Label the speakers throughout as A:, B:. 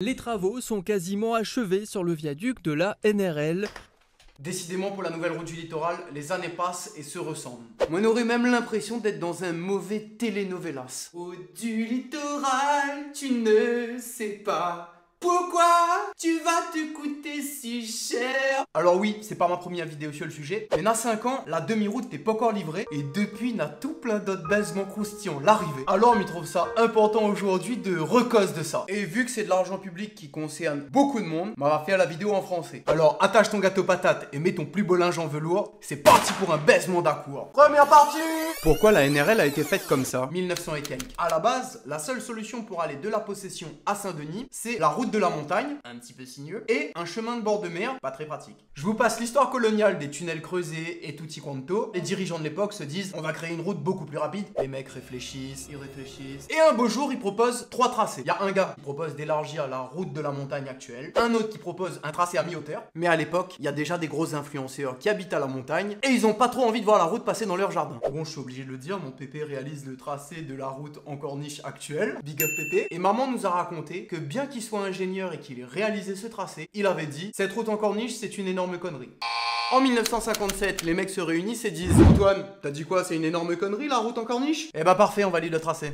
A: Les travaux sont quasiment achevés sur le viaduc de la NRL.
B: Décidément, pour la nouvelle route du littoral, les années passent et se ressemblent. On aurait même l'impression d'être dans un mauvais telenovelas. Route du littoral, tu ne sais pas pourquoi tu vas te coûter si cher. Alors oui, c'est pas ma première vidéo sur le sujet, mais il y a 5 ans, la demi-route n'est pas encore livrée, et depuis, il y a tout plein d'autres baisements croustillants l'arrivée. Alors, on trouve ça important aujourd'hui de recause de ça. Et vu que c'est de l'argent public qui concerne beaucoup de monde, on va faire la vidéo en français. Alors, attache ton gâteau patate et mets ton plus beau linge en velours, c'est parti pour un baisement d'Acour. Première partie. Pourquoi la NRL a été faite comme ça? 1900 et quelques. À la base, la seule solution pour aller de la Possession à Saint-Denis, c'est la route de la montagne, un petit peu sinueux, et un chemin de bord de mer, pas très pratique. Je vous passe l'histoire coloniale des tunnels creusés et tutti quanto. Les dirigeants de l'époque se disent, on va créer une route beaucoup plus rapide. Les mecs réfléchissent, ils réfléchissent. Et un beau jour, ils proposent 3 tracés. Il y a un gars qui propose d'élargir la route de la montagne actuelle, un autre qui propose un tracé à mi-hauteur. Mais à l'époque, il y a déjà des gros influenceurs qui habitent à la montagne, et ils ont pas trop envie de voir la route passer dans leur jardin. Bon, je suis obligé de le dire, mon pépé réalise le tracé de la route en corniche actuelle. Big up pépé. Et maman nous a raconté que bien qu'il soit ingénieur et qu'il ait réalisé ce tracé, il avait dit, cette route en corniche, c'est une énorme connerie. En 1957, les mecs se réunissent et disent, Antoine, t'as dit quoi, c'est une énorme connerie la route en corniche? Eh bah parfait, on valide le tracé.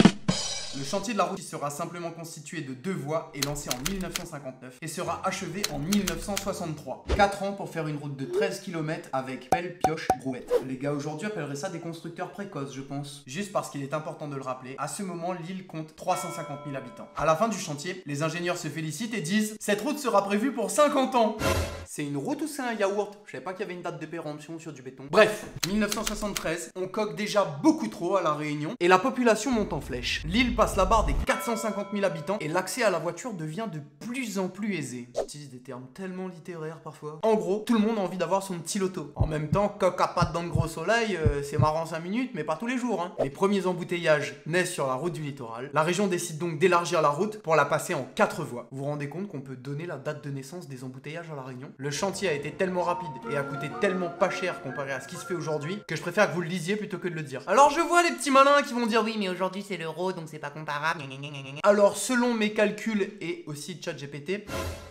B: Le chantier de la route qui sera simplement constitué de 2 voies est lancé en 1959 et sera achevé en 1963. 4 ans pour faire une route de 13 km avec pelle, pioche, brouette. Les gars aujourd'hui appelleraient ça des constructeurs précoces, je pense. Juste parce qu'il est important de le rappeler, à ce moment, l'île compte 350 000 habitants. À la fin du chantier, les ingénieurs se félicitent et disent « Cette route sera prévue pour 50 ans !» C'est une route ou c'est un yaourt? Je savais pas qu'il y avait une date de péremption sur du béton. Bref, 1973, on coque déjà beaucoup trop à la Réunion et la population monte en flèche. L'île passe la barre des 450 000 habitants et l'accès à la voiture devient de plus en plus aisé. J'utilise des termes tellement littéraires parfois. En gros, tout le monde a envie d'avoir son petit loto. En même temps, coq à pattes dans le gros soleil, c'est marrant 5 minutes, mais pas tous les jours. Les premiers embouteillages naissent sur la route du littoral. La région décide donc d'élargir la route pour la passer en 4 voies. Vous vous rendez compte qu'on peut donner la date de naissance des embouteillages à la Réunion? Le chantier a été tellement rapide et a coûté tellement pas cher comparé à ce qui se fait aujourd'hui que je préfère que vous le lisiez plutôt que de le dire. Alors je vois les petits malins qui vont dire oui mais aujourd'hui c'est l'euro donc c'est pas comparable. Alors selon mes calculs et aussi ChatGPT,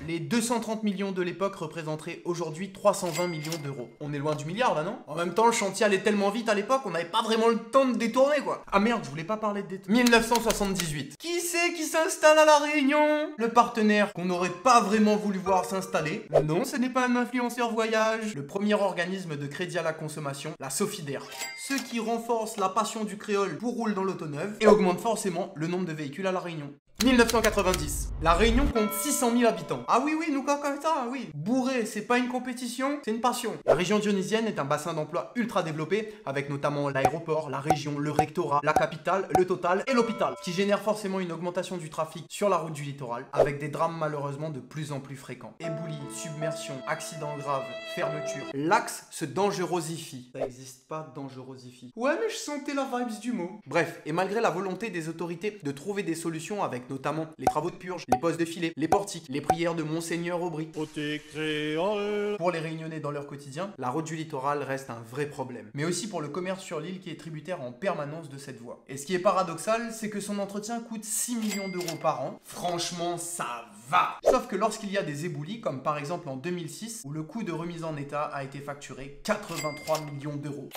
B: les 230 millions de l'époque représenteraient aujourd'hui 320 millions d'euros. On est loin du milliard là non? En même temps le chantier allait tellement vite à l'époque on n'avait pas vraiment le temps de détourner quoi. Ah merde je voulais pas parler de détourner. 1978. Qui c'est qui s'installe à la Réunion? Le partenaire qu'on n'aurait pas vraiment voulu voir s'installer. Non ce n'est pas un influenceur voyage. Le premier organisme de crédit à la consommation, la Sofidaire. Ce qui renforce la passion du créole pour rouler dans l'auto-neuve et augmente forcément le nombre de véhicules à la Réunion. 1990. La Réunion compte 600 000 habitants. Ah oui, nous comme ça, oui. Bourré, c'est pas une compétition, c'est une passion. La région dionysienne est un bassin d'emploi ultra développé, avec notamment l'aéroport, la région, le rectorat, la capitale, le total et l'hôpital, ce qui génère forcément une augmentation du trafic sur la route du littoral, avec des drames malheureusement de plus en plus fréquents. Éboulis, submersion, accidents graves, fermeture. L'axe se dangerosifie. Ça existe pas, dangerosifie. Ouais, mais je sentais la vibes du mot. Bref, et malgré la volonté des autorités de trouver des solutions avec notamment les travaux de purge, les postes de filet, les portiques, les prières de Monseigneur Aubry. Pour les Réunionnais dans leur quotidien, la route du littoral reste un vrai problème. Mais aussi pour le commerce sur l'île qui est tributaire en permanence de cette voie. Et ce qui est paradoxal, c'est que son entretien coûte 6 millions d'euros par an. Franchement, ça va. Sauf que lorsqu'il y a des éboulis, comme par exemple en 2006, où le coût de remise en état a été facturé 83 millions d'euros.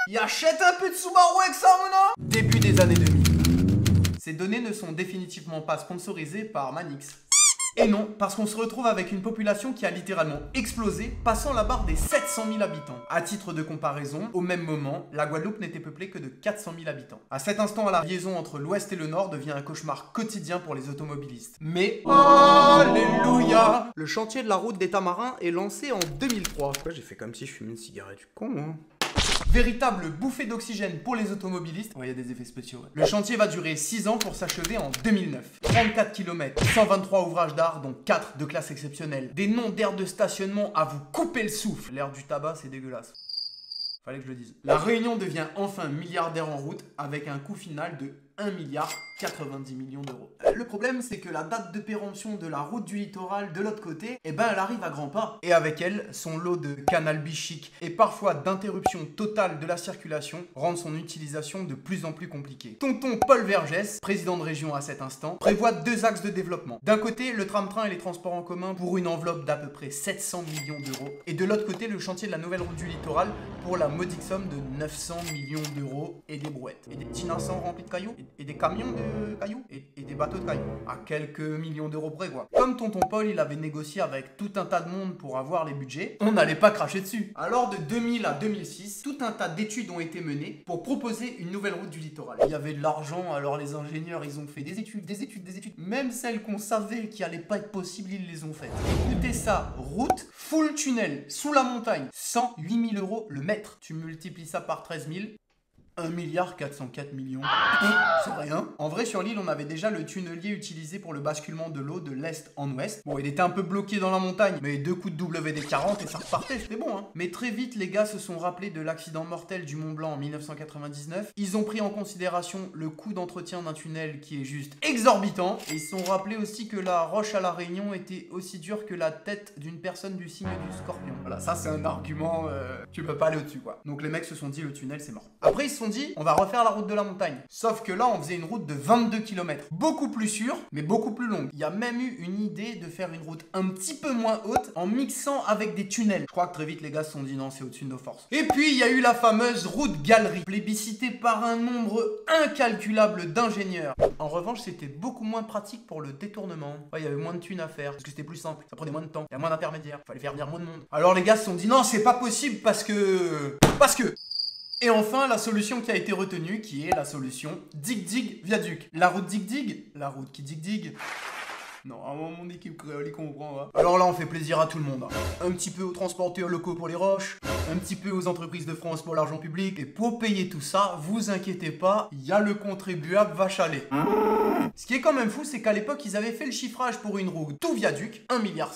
B: Il achète un peu de Subaru avec ça, mon Début des années 2000. Ces données ne sont définitivement pas sponsorisées par Manix. Et non, parce qu'on se retrouve avec une population qui a littéralement explosé, passant la barre des 700 000 habitants. À titre de comparaison, au même moment, la Guadeloupe n'était peuplée que de 400 000 habitants. À cet instant, la liaison entre l'ouest et le nord devient un cauchemar quotidien pour les automobilistes. Mais, alléluia, le chantier de la route des Tamarins est lancé en 2003. Pourquoi j'ai fait comme si je fumais une cigarette du con, hein? Véritable bouffée d'oxygène pour les automobilistes. Ouais, il y a des effets spéciaux. Ouais. Le chantier va durer 6 ans pour s'achever en 2009. 34 km, 123 ouvrages d'art, dont 4 de classe exceptionnelle. Des noms d'aires de stationnement à vous couper le souffle. L'air du tabac, c'est dégueulasse. Fallait que je le dise. La Réunion devient enfin milliardaire en route avec un coût final de 1 milliard 90 millions d'euros. Le problème, c'est que la date de péremption de la route du littoral de l'autre côté, eh ben, elle arrive à grands pas. Et avec elle, son lot de canal bichiques et parfois d'interruption totale de la circulation rendent son utilisation de plus en plus compliquée. Tonton Paul Vergès, président de région à cet instant, prévoit 2 axes de développement. D'un côté, le tram-train et les transports en commun pour une enveloppe d'à peu près 700 millions d'euros. Et de l'autre côté, le chantier de la nouvelle route du littoral pour la modique somme de 900 millions d'euros et des brouettes. Et des petits nassans remplis de cailloux, et des camions de cailloux, et des bateaux de cailloux. À quelques millions d'euros près, quoi. Comme tonton Paul, il avait négocié avec tout un tas de monde pour avoir les budgets, on n'allait pas cracher dessus. Alors de 2000 à 2006, tout un tas d'études ont été menées pour proposer une nouvelle route du littoral. Il y avait de l'argent, alors les ingénieurs, ils ont fait des études. Même celles qu'on savait qui allaient pas être possibles, ils les ont faites. Écoutez ça, route, full tunnel, sous la montagne, 108 000 euros le mètre. Tu multiplies ça par 13 000. 1,404 milliard. C'est rien. En vrai, sur l'île, on avait déjà le tunnelier utilisé pour le basculement de l'eau de l'est en ouest. Bon, il était un peu bloqué dans la montagne, mais 2 coups de WD-40 et ça repartait, c'était bon, hein. Mais très vite, les gars se sont rappelés de l'accident mortel du Mont Blanc en 1999. Ils ont pris en considération le coût d'entretien d'un tunnel qui est juste exorbitant. Et ils se sont rappelés aussi que la roche à la Réunion était aussi dure que la tête d'une personne du signe du Scorpion. Voilà, ça c'est un argument, tu peux pas aller au-dessus, quoi. Donc les mecs se sont dit, le tunnel c'est mort. Après, ils se sont dit, on va refaire la route de la montagne. Sauf que là, on faisait une route de 22 km. Beaucoup plus sûre, mais beaucoup plus longue. Il y a même eu une idée de faire une route un petit peu moins haute en mixant avec des tunnels. Je crois que très vite, les gars se sont dit, non, c'est au-dessus de nos forces. Et puis, il y a eu la fameuse route galerie, plébiscitée par un nombre incalculable d'ingénieurs. En revanche, c'était beaucoup moins pratique pour le détournement. Ouais, il y avait moins de thunes à faire, parce que c'était plus simple. Ça prenait moins de temps, il y a moins d'intermédiaires. Fallait faire venir moins de monde. Alors les gars se sont dit, non, c'est pas possible parce que... Et enfin, la solution qui a été retenue, qui est la solution Dig-Dig Viaduc. La route Dig-Dig, la route qui dig-dig. Non, mon équipe créole, il comprend. Hein. Alors là, on fait plaisir à tout le monde. Hein. Un petit peu aux transporteurs locaux pour les roches, un petit peu aux entreprises de France pour l'argent public. Et pour payer tout ça, vous inquiétez pas, il y a le contribuable vache à lait. Ce qui est quand même fou, c'est qu'à l'époque, ils avaient fait le chiffrage pour une route tout viaduc, 1,7 milliard.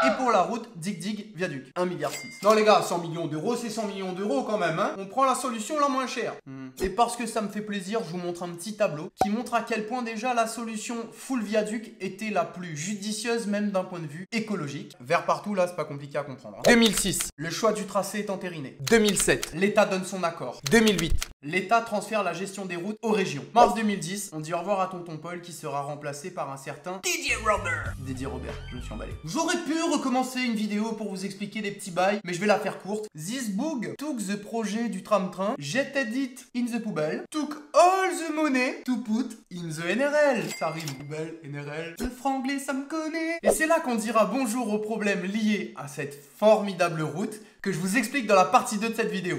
B: Et pour la route Dig-Dig Viaduc, 1,6 milliard. Non les gars, 100 millions d'euros, c'est 100 millions d'euros quand même, hein. On prend la solution la moins chère. Et parce que ça me fait plaisir, je vous montre un petit tableau qui montre à quel point déjà la solution full viaduc était la plus judicieuse, même d'un point de vue écologique. Vert partout, là, c'est pas compliqué à comprendre. Hein. 2006, le choix du tracé est entériné. 2007, l'État donne son accord. 2008, l'État transfère la gestion des routes aux régions. Mars 2010, on dit au revoir à tonton Paul qui sera remplacé par un certain Didier Robert. Didier Robert, je me suis emballé. J'aurais pu recommencer une vidéo pour vous expliquer des petits bails, mais je vais la faire courte. This book took the projet du tram-train, jetted it in the poubelle, took all the money to put in the NRL. Ça rime, poubelle, NRL. Le franglais, ça me connaît. Et c'est là qu'on dira bonjour aux problèmes liés à cette formidable route que je vous explique dans la partie 2 de cette vidéo.